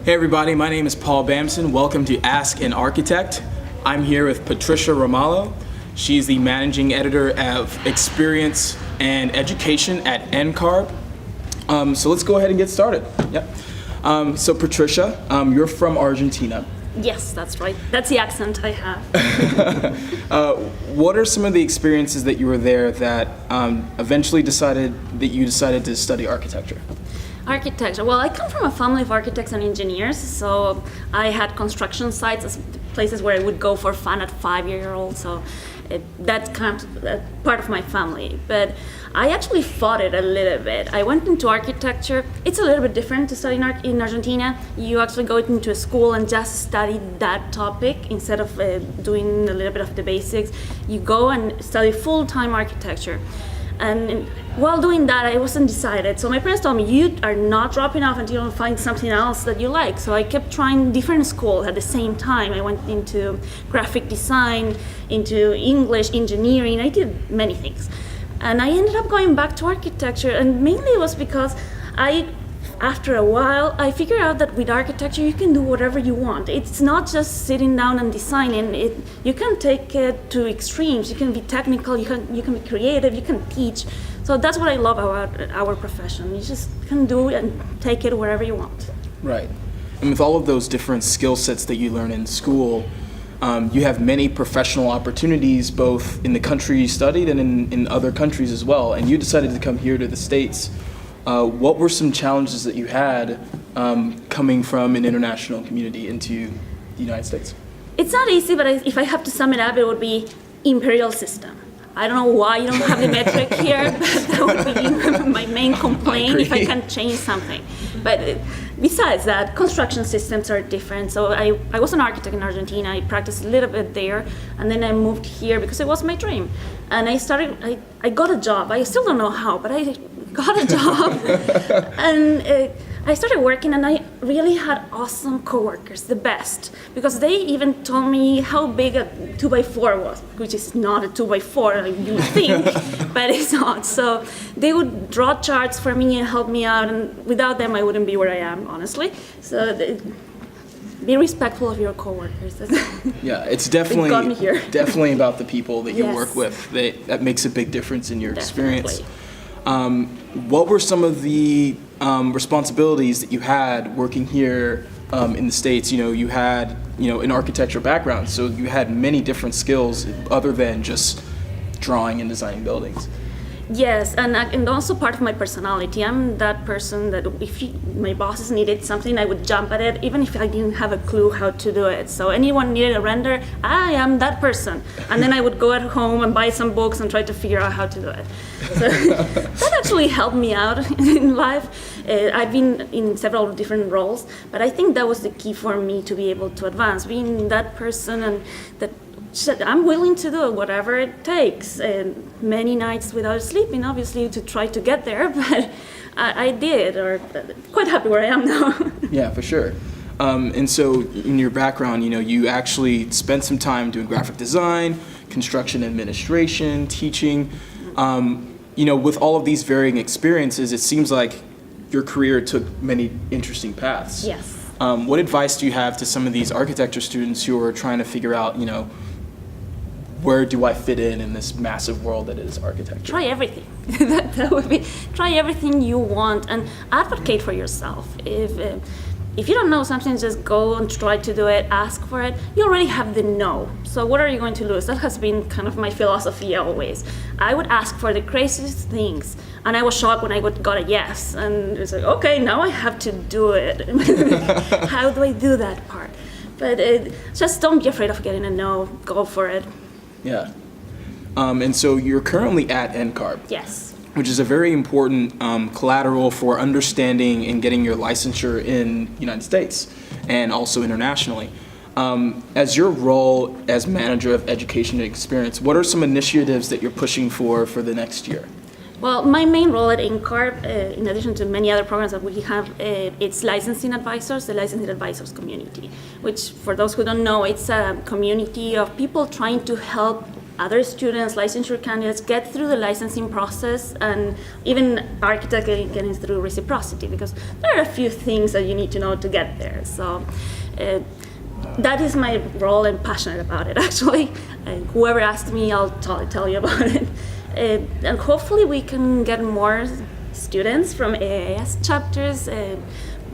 Hey everybody, my name is Paul Bamson. Welcome to Ask an Architect. I'm here with Patricia Ramallo. She's the managing editor of Experience and Education at NCARB. So let's go ahead and get started. Yep. So Patricia, you're from Argentina. Yes, that's right. That's the accent I have. What are some of the experiences that you were there that eventually decided to study architecture? Architecture. Well, I come from a family of architects and engineers, so I had construction sites as places where I would go for fun at 5-year-old. So that's kind of part of my family. But I actually fought it a little bit. I went into architecture. It's a little bit different to study in Argentina. You actually go into a school and just study that topic instead of doing a little bit of the basics. You go and study full-time architecture. And while doing that, I wasn't decided. So my parents told me, you are not dropping off until you find something else that you like. So I kept trying different schools at the same time. I went into graphic design, into English, engineering. I did many things. And I ended up going back to architecture. And mainly it was because after a while, I figured out that with architecture, you can do whatever you want. It's not just sitting down and designing. You can take it to extremes. You can be technical, you can be creative, you can teach. So that's what I love about our profession. You just can do and take it wherever you want. Right. And with all of those different skill sets that you learn in school, you have many professional opportunities both in the country you studied and in other countries as well. And you decided to come here to the States. What were some challenges that you had coming from an international community into the United States? It's not easy, but if I have to sum it up, it would be imperial system. I don't know why you don't have the metric here, but that would be my main complaint if I can change something. But besides that, construction systems are different. So I was an architect in Argentina. I practiced a little bit there, and then I moved here because it was my dream. And I got a job. I still don't know how, but I got a job. And I started working, and I really had awesome coworkers, the best, because they even told me how big a 2x4 was, which is not a 2x4, like you would think, but it's not. So they would draw charts for me and help me out, and without them, I wouldn't be where I am, honestly. So be respectful of your coworkers. Yeah, it's definitely got me here. definitely about the people that you Yes. work with. That makes a big difference in your Definitely. experience. What were some of the responsibilities that you had working here in the States? You had an architecture background, so you had many different skills other than just drawing and designing buildings. Yes, and also part of my personality. I'm that person that if my bosses needed something, I would jump at it, even if I didn't have a clue how to do it. So anyone needed a render, I am that person. And then I would go at home and buy some books and try to figure out how to do it. So that actually helped me out in life. I've been in several different roles, but I think that was the key for me to be able to advance, being that person and that said, I'm willing to do whatever it takes. And many nights without sleeping, obviously, to try to get there, but I did, or quite happy where I am now. Yeah, for sure. And so in your background, you actually spent some time doing graphic design, construction administration, teaching. With all of these varying experiences, it seems like your career took many interesting paths. Yes. What advice do you have to some of these architecture students who are trying to figure out, where do I fit in this massive world that is architecture? Try everything. that would be, try everything you want and advocate for yourself. If you don't know something, just go and try to do it, ask for it. You already have the no. So what are you going to lose? That has been kind of my philosophy always. I would ask for the craziest things, and I was shocked when I got a yes. And it's like, okay, now I have to do it. How do I do that part? But just don't be afraid of getting a no. Go for it. Yeah. And so you're currently at NCARB. Yes. Which is a very important collateral for understanding and getting your licensure in the United States and also internationally. As your role as manager of education and experience, what are some initiatives that you're pushing for the next year? Well, my main role at NCARB, in addition to many other programs that we have, it's licensing advisors, the licensing advisors community, which for those who don't know, it's a community of people trying to help other students, licensure candidates, get through the licensing process, and even architects getting through reciprocity, because there are a few things that you need to know to get there. So that is my role. I'm passionate about it, actually. Whoever asks me, I'll tell you about it. And hopefully we can get more students from AIAS chapters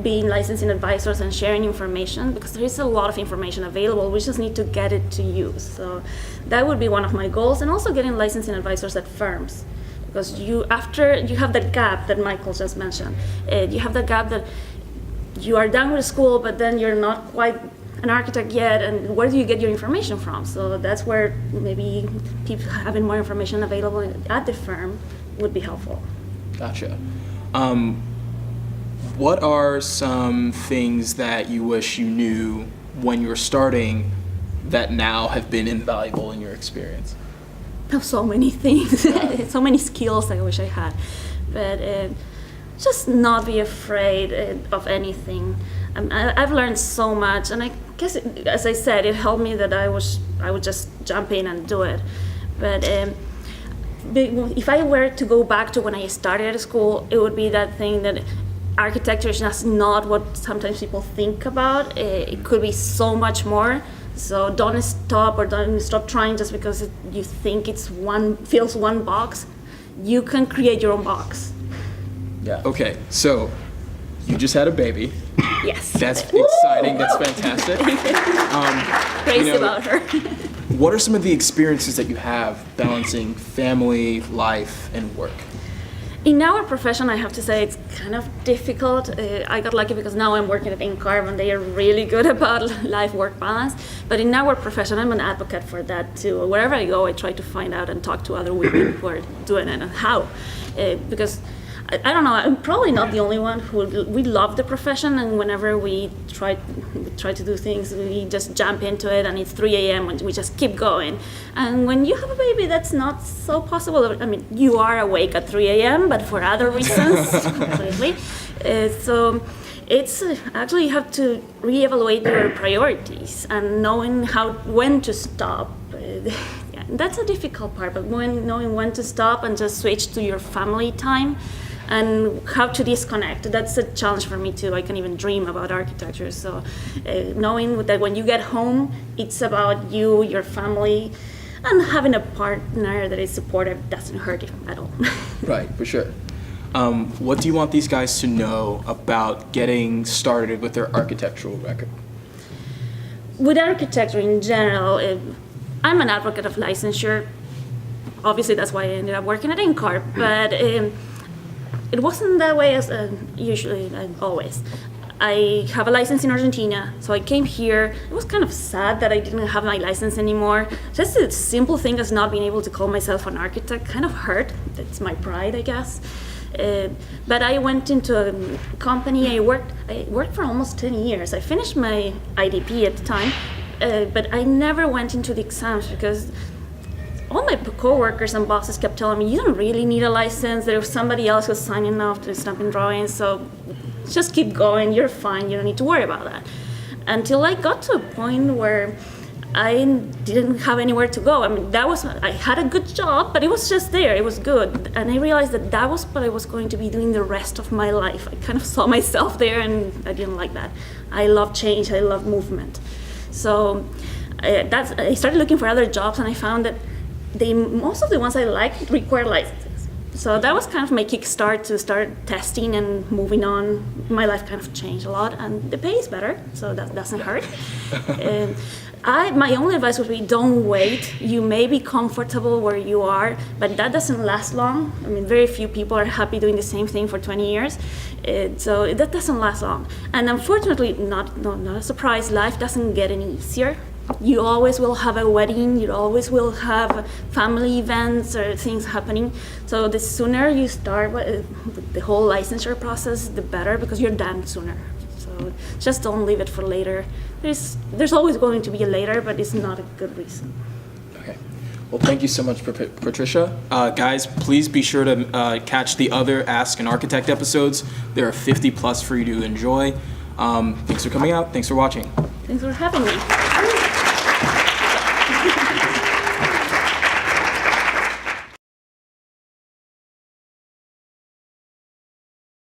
being licensing advisors and sharing information, because there is a lot of information available. We just need to get it to use. So that would be one of my goals, and also getting licensing advisors at firms, because after you have that gap that Michael just mentioned, you have that gap that you are done with school, but then you're not quite an architect yet, and where do you get your information from? So that's where maybe people having more information available at the firm would be helpful. Gotcha. What are some things that you wish you knew when you were starting that now have been invaluable in your experience? So many things, so many skills I wish I had, but just not be afraid of anything. I've learned so much, and I guess, as I said, it helped me that I would just jump in and do it. But if I were to go back to when I started at school, it would be that thing that architecture is just not what sometimes people think about. It could be so much more. So don't stop trying just because you think fills one box. You can create your own box. Yeah. Okay, so you just had a baby. Yes. That's exciting. That's fantastic. Crazy about her. What are some of the experiences that you have balancing family, life, and work? In our profession, I have to say it's kind of difficult. I got lucky because now I'm working at NCARB, and they are really good about life-work balance. But in our profession, I'm an advocate for that too. Wherever I go, I try to find out and talk to other women who are doing it and how. Because I don't know, I'm probably not the only one we love the profession, and whenever we try to do things, we just jump into it, and it's 3 a.m. and we just keep going. And when you have a baby, that's not so possible. I mean, you are awake at 3 a.m., but for other reasons, completely. So it's actually you have to reevaluate your priorities and knowing when to stop. Yeah, that's a difficult part, but knowing when to stop and just switch to your family time, and how to disconnect. That's a challenge for me too. I can't even dream about architecture. So knowing that when you get home, it's about you, your family, and having a partner that is supportive doesn't hurt you at all. Right, for sure. What do you want these guys to know about getting started with their architectural record? With architecture in general, I'm an advocate of licensure. Obviously, that's why I ended up working at NCARB, but it wasn't that way as usually, always. I have a license in Argentina, so I came here. It was kind of sad that I didn't have my license anymore. Just a simple thing as not being able to call myself an architect kind of hurt. That's my pride, I guess. But I went into a company. I worked for almost 10 years. I finished my IDP at the time, but I never went into the exams because all my co-workers and bosses kept telling me, you don't really need a license. There was somebody else who's signing off to stamping drawings, so just keep going. You're fine. You don't need to worry about that. Until I got to a point where I didn't have anywhere to go. I mean, I had a good job, but it was just there. It was good. And I realized that was what I was going to be doing the rest of my life. I kind of saw myself there, and I didn't like that. I love change. I love movement. So I started looking for other jobs, and I found that most of the ones I liked require licenses. So that was kind of my kickstart to start testing and moving on. My life kind of changed a lot, and the pay is better, so that doesn't hurt. My only advice would be don't wait. You may be comfortable where you are, but that doesn't last long. I mean, very few people are happy doing the same thing for 20 years. So that doesn't last long. And unfortunately, not a surprise, life doesn't get any easier. You always will have a wedding, you always will have family events or things happening. So the sooner you start with the whole licensure process, the better, because you're done sooner. So just don't leave it for later. There's always going to be a later, but it's not a good reason. Okay. Well, thank you so much, Patricia. Guys, please be sure to catch the other Ask an Architect episodes. There are 50 plus for you to enjoy. Thanks for coming out. Thanks for watching. Thanks for having me.